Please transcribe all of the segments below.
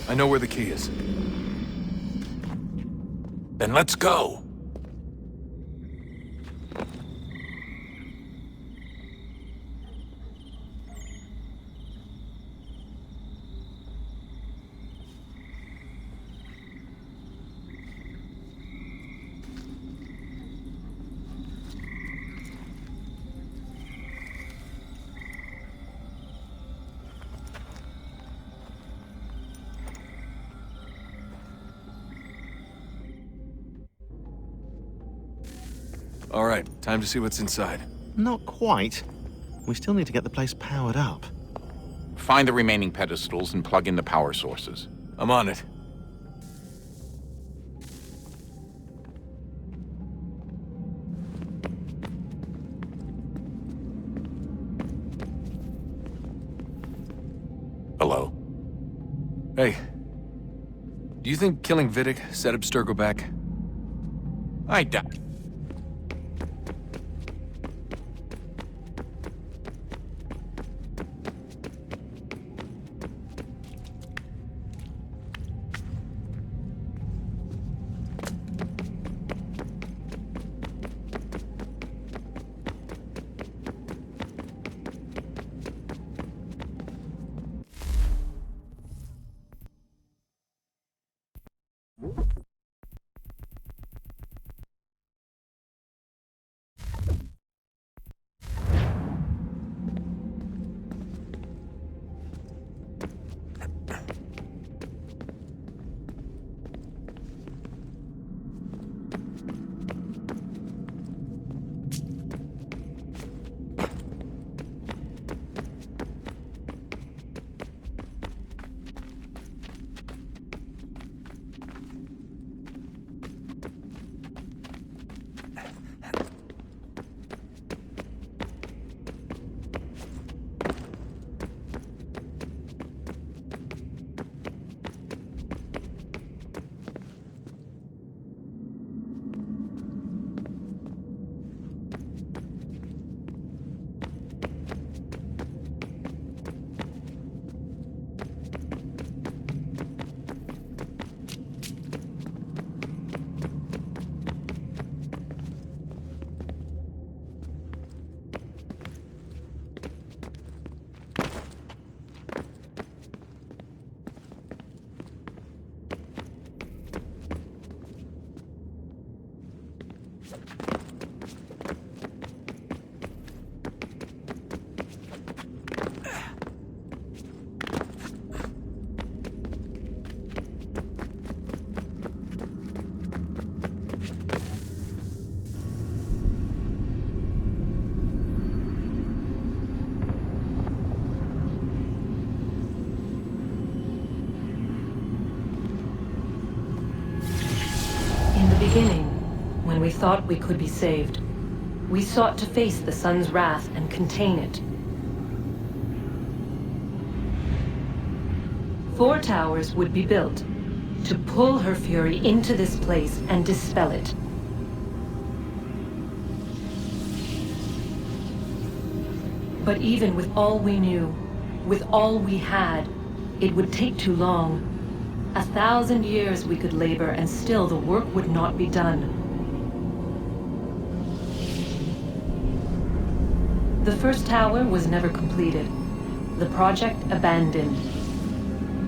I know where the key is. Then let's go! All right, time to see what's inside. Not quite. We still need to get the place powered up. Find the remaining pedestals and plug in the power sources. I'm on it. Hello? Hey. Do you think killing Vidic set Abstergo back? I doubt. Beginning, when we thought we could be saved, we sought to face the sun's wrath and contain it. 4 towers would be built to pull her fury into this place and dispel it. But even with all we knew, with all we had, it would take too long. 1,000 years we could labor, and still the work would not be done. The first tower was never completed. The project abandoned.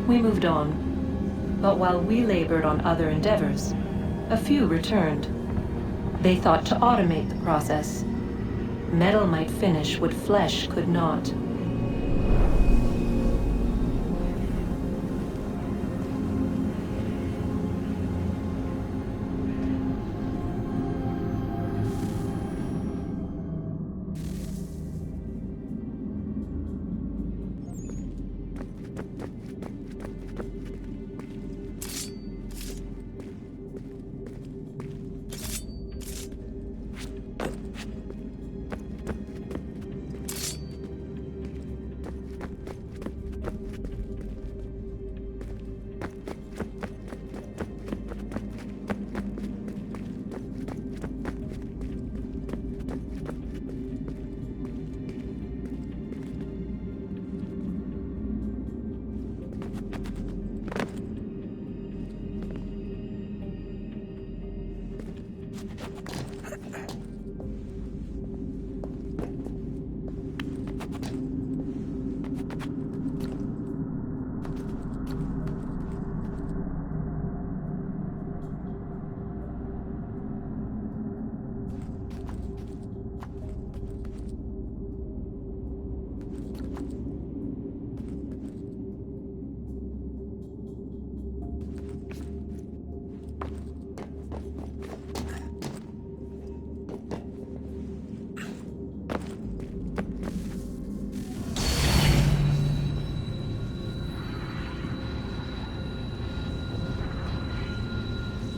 We moved on. But while we labored on other endeavors, a few returned. They thought to automate the process. Metal might finish what flesh could not.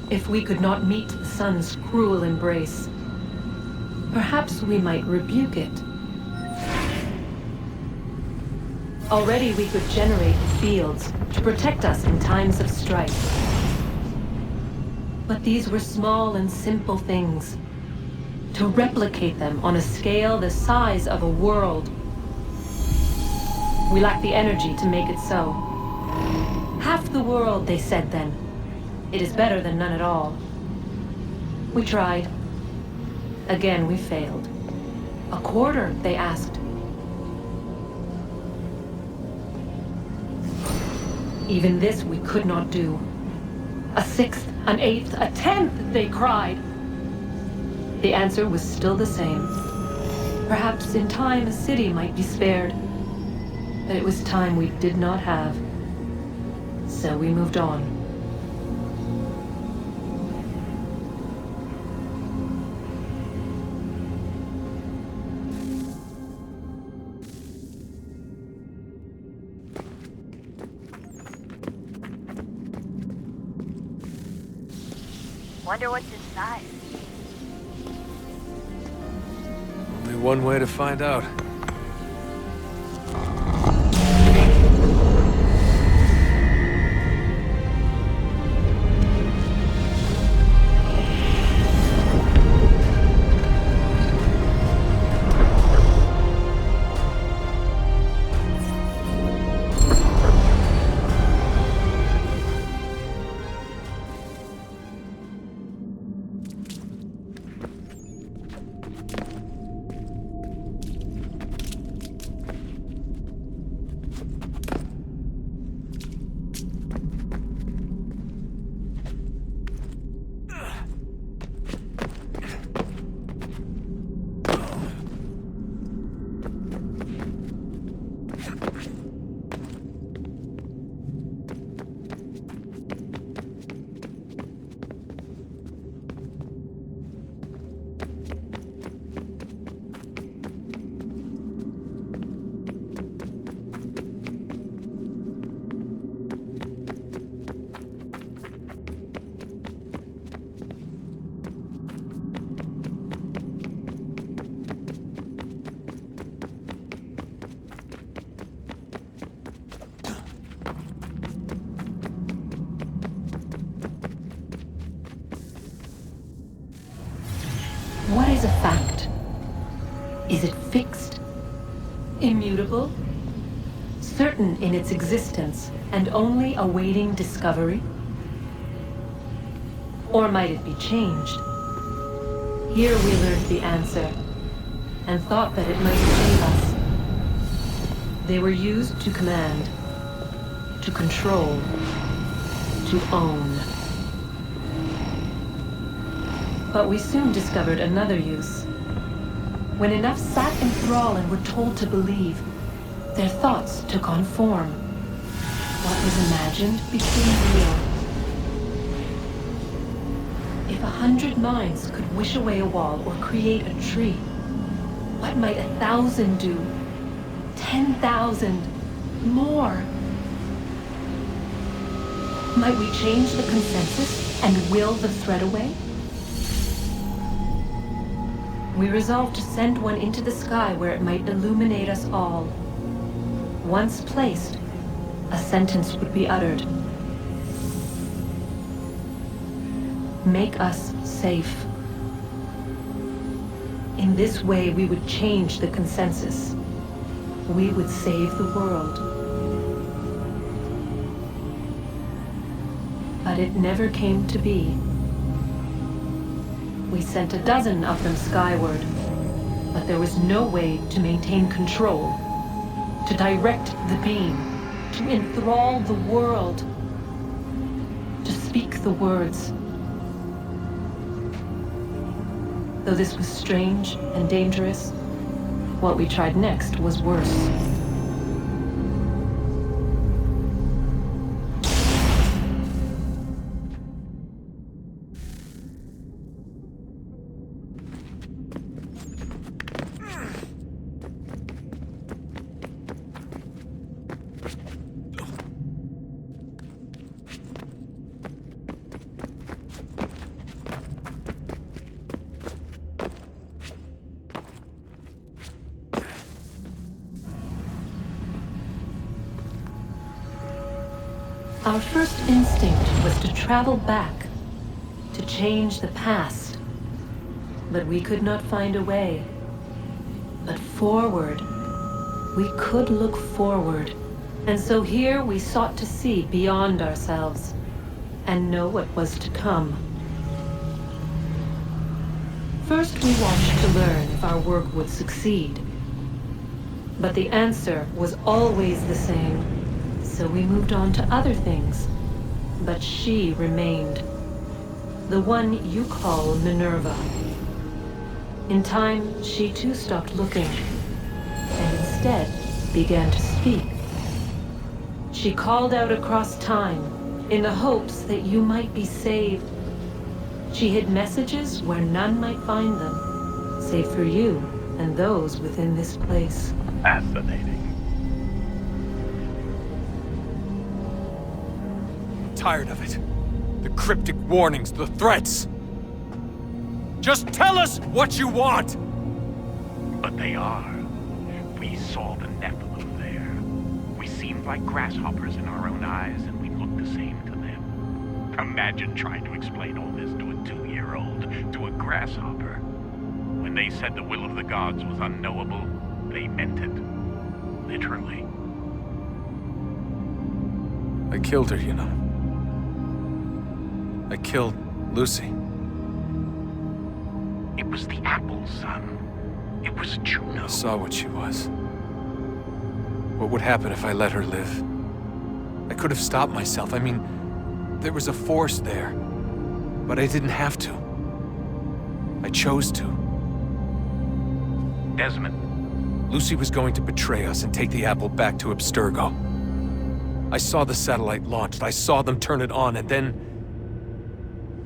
If we could not meet the sun's cruel embrace, perhaps we might rebuke it. Already we could generate fields to protect us in times of strife. But these were small and simple things. To replicate them on a scale the size of a world, we lack the energy to make it so. Half the world, they said then. It is better than none at all. We tried. Again, we failed. A quarter, they asked. Even this we could not do. A sixth, an eighth, a tenth, they cried. The answer was still the same. Perhaps in time a city might be spared. But it was time we did not have. So we moved on. Wonder what's inside. Only one way to find out. What is a fact? Is it fixed? Immutable? Certain in its existence and only awaiting discovery? Or might it be changed? Here we learned the answer, and thought that it might save us. They were used to command, to control, to own. But we soon discovered another use. When enough sat in thrall and were told to believe, their thoughts took on form. What was imagined became real. If 100 minds could wish away a wall or create a tree, what might 1,000 do? 10,000? More? Might we change the consensus and will the thread away? We resolved to send one into the sky where it might illuminate us all. Once placed, a sentence would be uttered. Make us safe. In this way, we would change the consensus. We would save the world. But it never came to be. We sent a dozen of them skyward, but there was no way to maintain control, to direct the beam, to enthrall the world, to speak the words. Though this was strange and dangerous, what we tried next was worse. Our first instinct was to travel back, to change the past. But we could not find a way. But forward, we could look forward. And so here we sought to see beyond ourselves and know what was to come. First, we watched to learn if our work would succeed. But the answer was always the same, so we moved on to other things. But she remained. The one you call Minerva. In time, she too stopped looking, and instead began to speak. She called out across time, in the hopes that you might be saved. She hid messages where none might find them, save for you and those within this place. Fascinating. Tired of it. The cryptic warnings, the threats. Just tell us what you want! But they are. We saw the Nephilim there. We seemed like grasshoppers in our own eyes, and we looked the same to them. Imagine trying to explain all this to a 2-year-old, to a grasshopper. When they said the will of the gods was unknowable, they meant it. Literally. I killed her, you know. I killed Lucy. It was the apple, son. It was Juno. I saw what she was. What would happen if I let her live? I could have stopped myself. I mean, there was a force there. But I didn't have to. I chose to. Desmond. Lucy was going to betray us and take the apple back to Abstergo. I saw the satellite launched. I saw them turn it on, and then...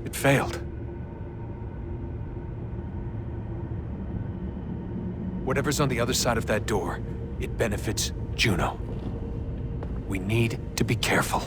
it failed. Whatever's on the other side of that door, it benefits Juno. We need to be careful.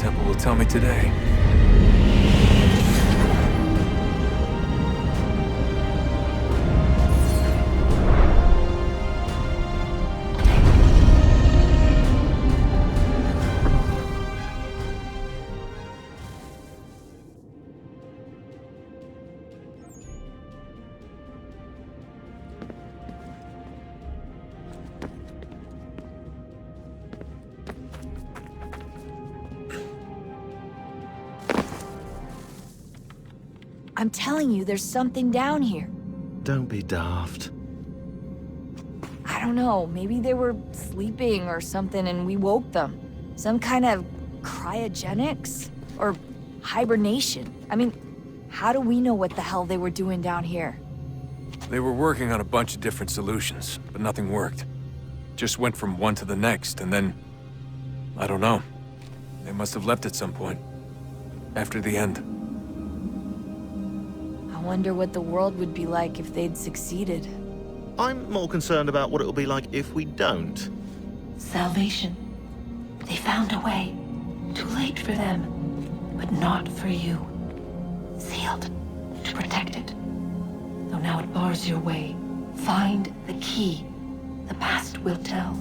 temple will tell me today. I'm telling you, there's something down here. Don't be daft. I don't know, maybe they were sleeping or something and we woke them. Some kind of cryogenics? Or hibernation? I mean, how do we know what the hell they were doing down here? They were working on a bunch of different solutions, but nothing worked. Just went from one to the next, and then... I don't know. They must have left at some point. After the end. I wonder what the world would be like if they'd succeeded. I'm more concerned about what it'll be like if we don't. Salvation. They found a way. Too late for them, but not for you. Sealed to protect it. Though now it bars your way. Find the key. The past will tell.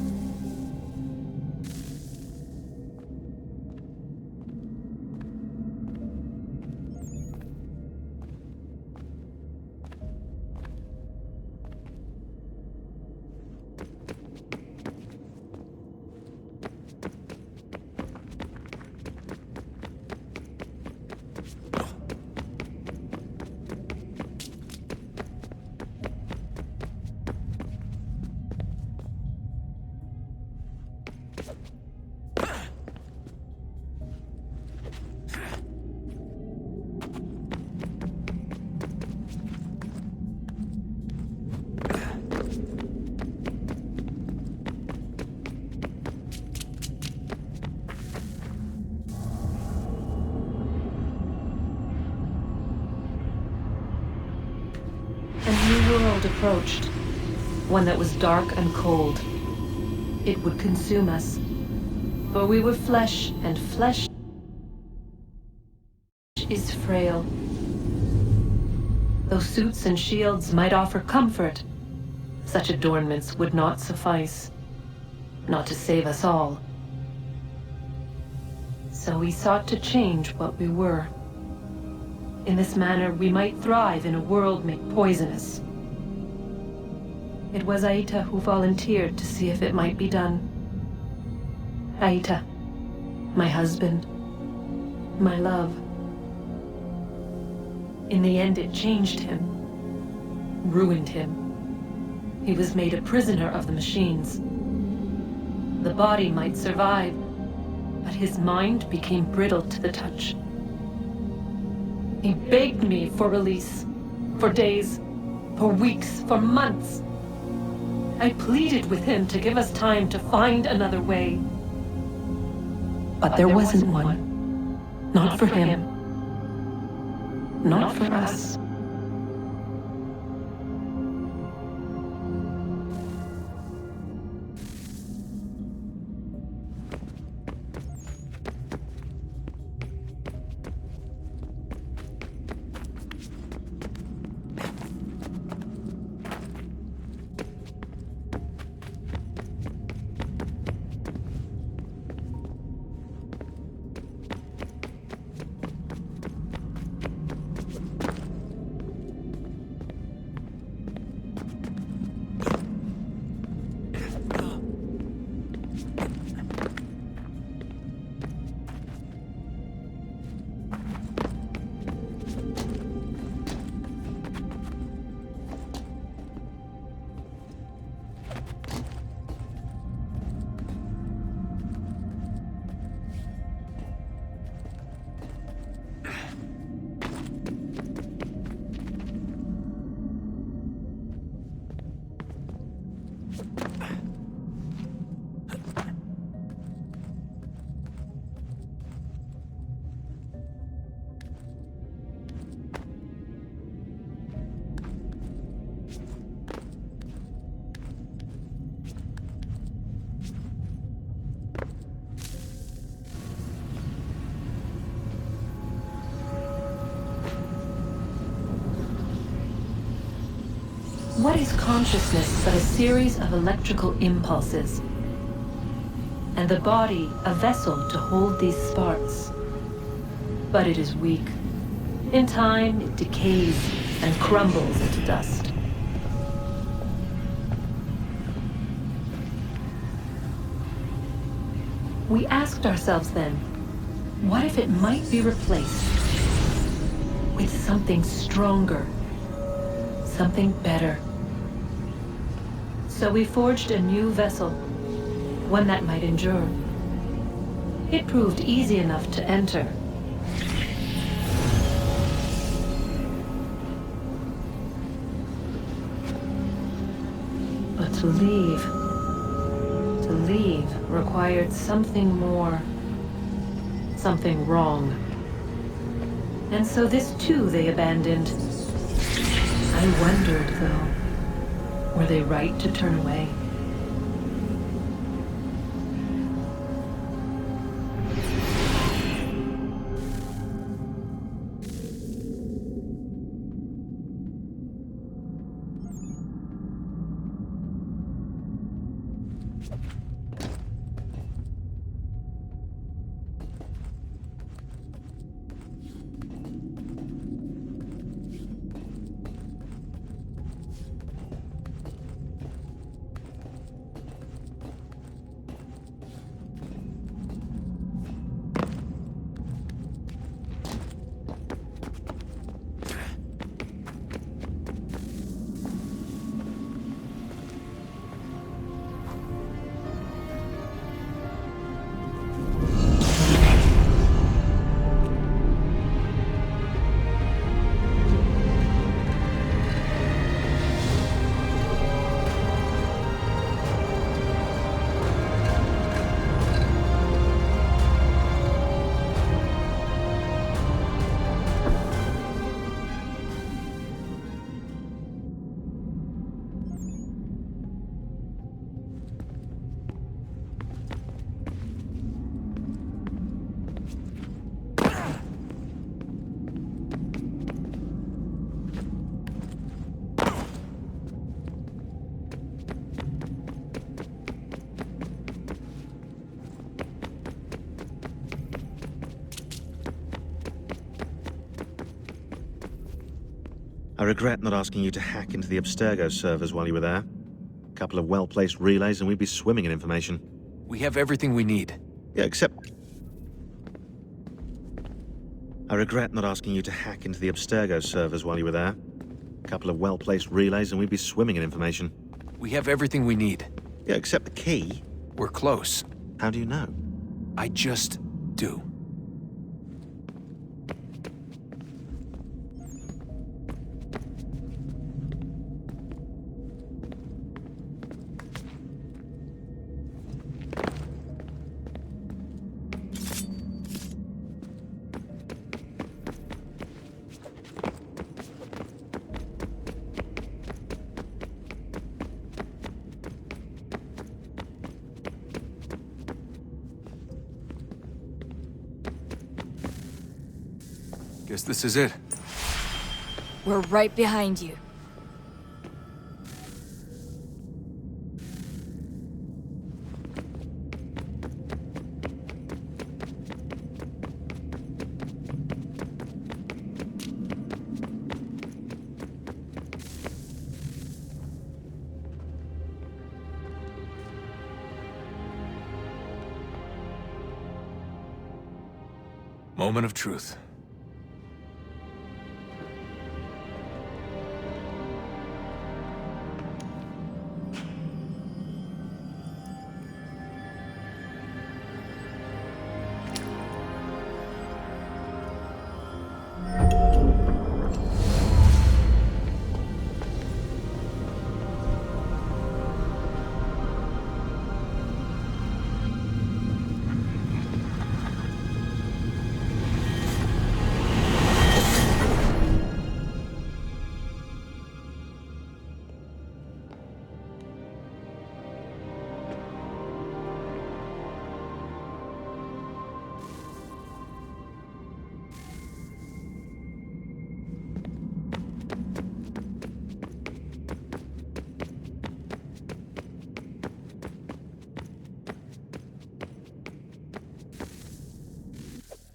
A new world approached. One that was dark and cold. It would consume us. For we were flesh, and flesh is frail. Though suits and shields might offer comfort, such adornments would not suffice. Not to save us all. So we sought to change what we were. In this manner, we might thrive in a world made poisonous. It was Aita who volunteered to see if it might be done. Aita, my husband, my love. In the end, it changed him, ruined him. He was made a prisoner of the machines. The body might survive, but his mind became brittle to the touch. He begged me for release, for days, for weeks, for months. I pleaded with him to give us time to find another way. But there wasn't one. Not for him. Not for us. What is consciousness but a series of electrical impulses? And the body a vessel to hold these sparks. But it is weak. In time, it decays and crumbles into dust. We asked ourselves then, what if it might be replaced with something stronger, something better? So we forged a new vessel, one that might endure. It proved easy enough to enter. But to leave required something more, something wrong. And so this too they abandoned. I wondered, though, were they right to turn away? I regret not asking you to hack into the Abstergo servers while you were there. A couple of well-placed relays and we'd be swimming in information. We have everything we need. Yeah, except... I regret not asking you to hack into the Abstergo servers while you were there. A couple of well-placed relays and we'd be swimming in information. We have everything we need. Yeah, except the key. We're close. How do you know? I just do. Guess this is it. We're right behind you. Moment of truth.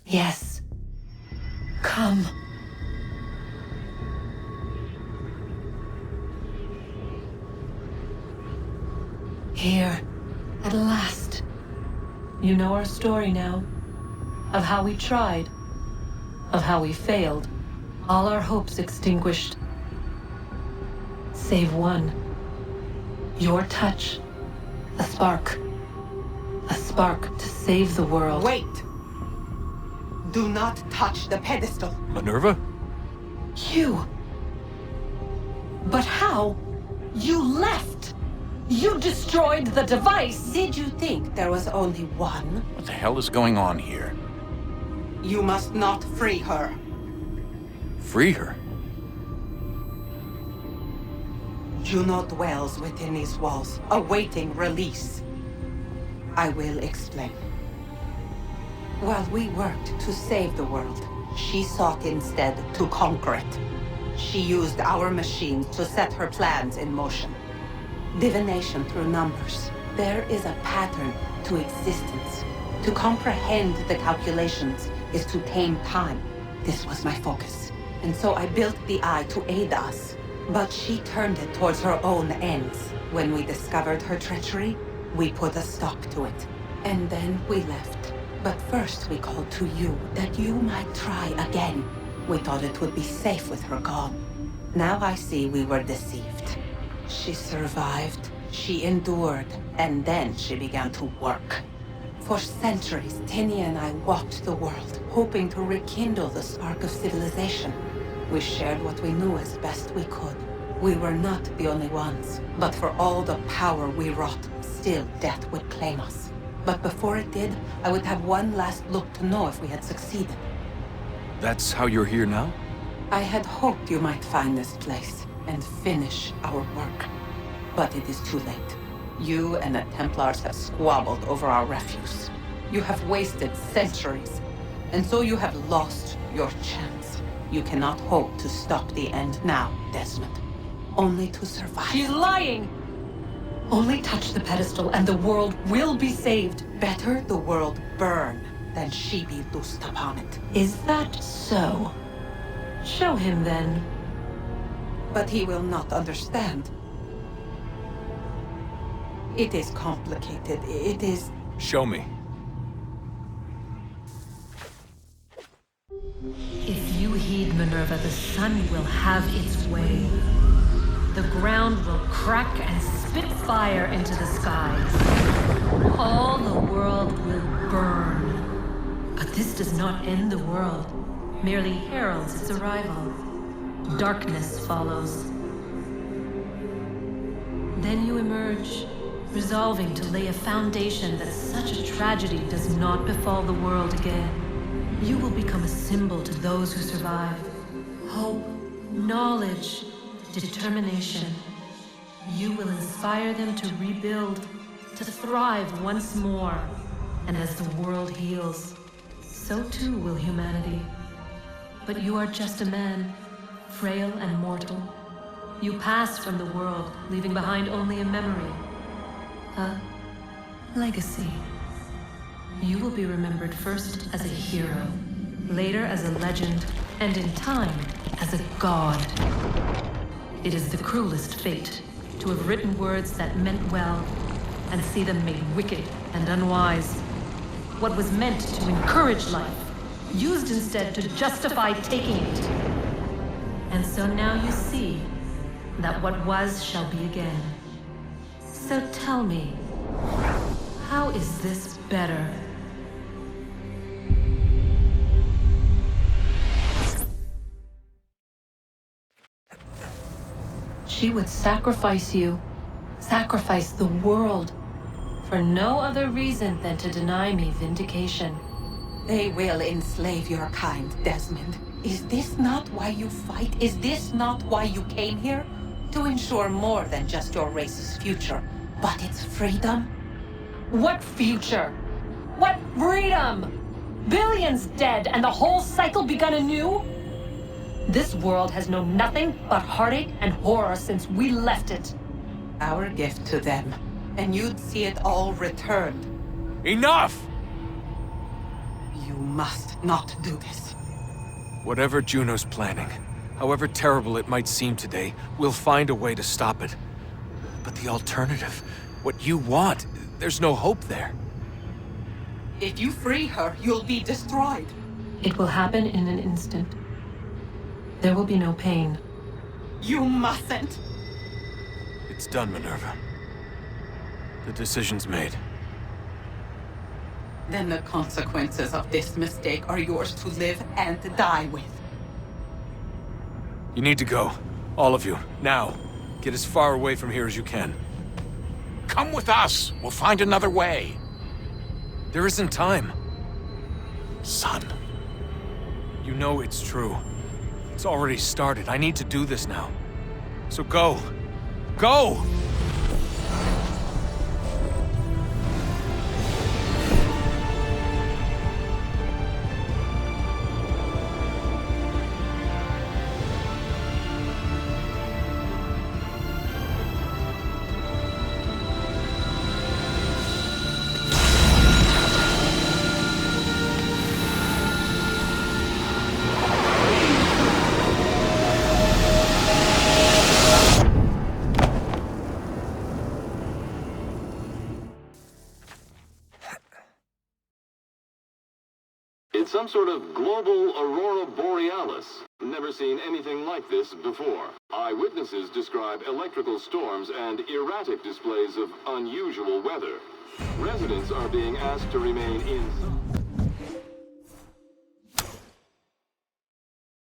Yes. Come. Here, at last. You know our story now. Of how we tried. Of how we failed. All our hopes extinguished. Save one. Your touch. A spark. A spark to save the world. Wait! Do not touch the pedestal. Minerva? You. But how? You left! You destroyed the device! Did you think there was only one? What the hell is going on here? You must not free her. Free her? Juno dwells within these walls, awaiting release. I will explain. While we worked to save the world, she sought instead to conquer it. She used our machines to set her plans in motion. Divination through numbers. There is a pattern to existence. To comprehend the calculations is to tame time. This was my focus. And so I built the eye to aid us. But she turned it towards her own ends. When we discovered her treachery, we put a stop to it. And then we left. But first we called to you, that you might try again. We thought it would be safe with her gone. Now I see we were deceived. She survived, she endured, and then she began to work. For centuries, Tinia and I walked the world, hoping to rekindle the spark of civilization. We shared what we knew as best we could. We were not the only ones, but for all the power we wrought, still death would claim us. But before it did, I would have one last look to know if we had succeeded. That's how you're here now? I had hoped you might find this place and finish our work. But it is too late. You and the Templars have squabbled over our refuse. You have wasted centuries, and so you have lost your chance. You cannot hope to stop the end now, Desmond. Only to survive. She's lying! Only touch the pedestal and the world will be saved. Better the world burn than she be loosed upon it. Is that so? Show him then. But he will not understand. It is complicated. It is... Show me. If you heed Minerva, the sun will have its way. The ground will crack and spit fire into the skies. All the world will burn. But this does not end the world, merely heralds its arrival. Darkness follows. Then you emerge, resolving to lay a foundation that such a tragedy does not befall the world again. You will become a symbol to those who survive. Hope, knowledge, determination. You will inspire them to rebuild, to thrive once more. And as the world heals, so too will humanity. But you are just a man, frail and mortal. You pass from the world, leaving behind only a memory. A legacy. You will be remembered first as a hero, later as a legend, and in time, as a god. It is the cruelest fate to have written words that meant well, and see them made wicked and unwise. What was meant to encourage life, used instead to justify taking it. And so now you see that what was shall be again. So tell me, how is this better? She would sacrifice you, sacrifice the world, for no other reason than to deny me vindication. They will enslave your kind, Desmond. Is this not why you fight? Is this not why you came here? To ensure more than just your race's future, but its freedom? What future? What freedom? Billions dead and the whole cycle begun anew? This world has known nothing but heartache and horror since we left it. Our gift to them, and you'd see it all returned. Enough! You must not do this. Whatever Juno's planning, however terrible it might seem today, we'll find a way to stop it. But the alternative, what you want, there's no hope there. If you free her, you'll be destroyed. It will happen in an instant. There will be no pain. You mustn't. It's done, Minerva. The decision's made. Then the consequences of this mistake are yours to live and die with. You need to go. All of you. Now. Get as far away from here as you can. Come with us. We'll find another way. There isn't time. Son. You know it's true. It's already started. I need to do this now. So go. Go! It's some sort of global aurora borealis. Never seen anything like this before. Eyewitnesses describe electrical storms and erratic displays of unusual weather. Residents are being asked to remain inside.